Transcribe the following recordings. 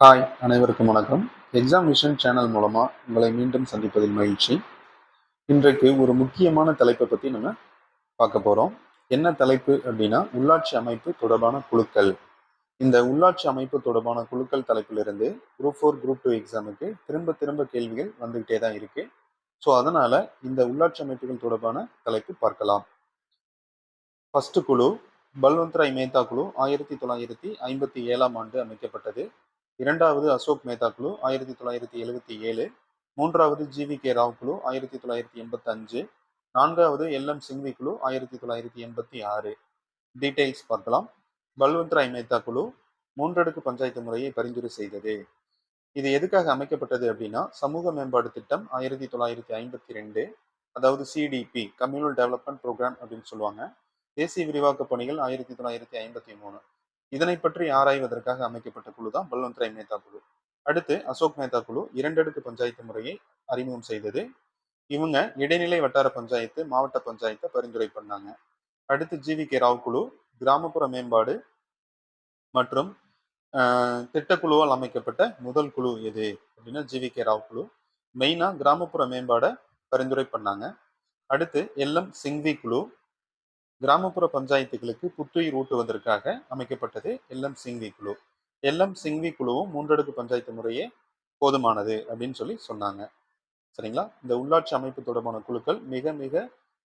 Hi, அனைவருக்கும் வணக்கம். Exam vision channel மூலமா உங்களை மீண்டும் சந்திப்பதில் மகிழ்ச்சி. இன்றைக்கு ஒரு முக்கியமான தலைப்பை பத்தி நம்ம பார்க்க போறோம். என்ன தலைப்பு அப்படின்னா, உள்ளாட்சி அமைப்பு தொடர்பான குழுக்கள். இந்த உள்ளாட்சி அமைப்பு தொடர்பான குழுக்கள் தலைப்பிலிருந்து குரூப் 4, குரூப் 2 எக்ஸாமுக்கு திரும்ப திரும்ப கேள்விகள் வந்துகிட்டே தான் இருக்கு. ஸோ அதனால இந்த உள்ளாட்சி அமைப்புகள் தொடர்பான தலைப்பு பார்க்கலாம். ஃபர்ஸ்ட் குழு பல்வந்த் ராய் மேத்தா குழு 1957ஆம் ஆண்டு அமைக்கப்பட்டது. இரண்டாவது அசோக் மேத்தா குழு 1977. மூன்றாவது ஜி.வி.கே. ராவ் குழு 1985. நான்காவது எல்.எம். சிங்வி குழு 1986. டீடைல்ஸ் பார்க்கலாம். பல்வந்த் ராய் மேத்தா குழு மூன்றடுக்கு பஞ்சாயத்து முறையை பரிந்துரை செய்தது. இது எதுக்காக அமைக்கப்பட்டது அப்படின்னா, சமூக மேம்பாடு திட்டம் 1952, அதாவது சிடிபி கம்யூனல் டெவலப்மெண்ட் ப்ரோக்ராம் அப்படின்னு சொல்லுவாங்க. தேசிய விரிவாக்க பணிகள் 1953. இதனை பற்றி ஆராய்வதற்காக அமைக்கப்பட்ட குழு தான் பல்வந்த் ராய் மேத்தா குழு. அடுத்து அசோக் மேத்தா குழு இரண்டடுக்கு பஞ்சாயத்து முறையை அறிமுகம் செய்தது. இவங்க இடைநிலை வட்டார பஞ்சாயத்து, மாவட்ட பஞ்சாயத்தை பரிந்துரை பண்ணாங்க. அடுத்து ஜி.வி.கே. ராவ் குழு கிராமப்புற மேம்பாடு மற்றும் திட்டக்குழுவால் அமைக்கப்பட்ட முதல் குழு எது அப்படின்னா ஜி.வி.கே. ராவ் குழு. மெயினா கிராமப்புற மேம்பாடை பரிந்துரை பண்ணாங்க. அடுத்து எல்.எம். சிங்வி குழு கிராமப்புற பஞ்சாயத்துகளுக்கு புத்துயிர் ஊட்டுவதற்காக அமைக்கப்பட்டது எல்.எம். சிங்வி குழு. எல்.எம். சிங்வி குழுவும் மூன்றடுக்கு பஞ்சாயத்து முறையே போதுமானது அப்படின்னு சொல்லி சொன்னாங்க. சரிங்களா? இந்த உள்ளாட்சி அமைப்பு தொடர்பான குழுக்கள் மிக மிக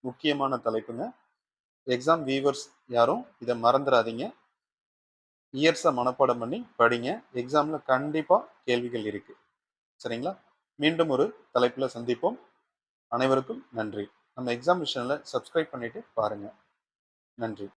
முக்கியமான தலைப்புங்க. எக்ஸாம் வீவர்ஸ் யாரும் இதை மறந்துடாதீங்க. இயர்ஸை மனப்பாடம் பண்ணி படிங்க. எக்ஸாம்ல கண்டிப்பா கேள்விகள் இருக்கு. சரிங்களா? மீண்டும் ஒரு தலைப்புல சந்திப்போம். அனைவருக்கும் நன்றி. நம்ம எக்ஸாம் விஷனில் சப்ஸ்கிரைப் பண்ணிட்டு பாருங்க. நன்றி.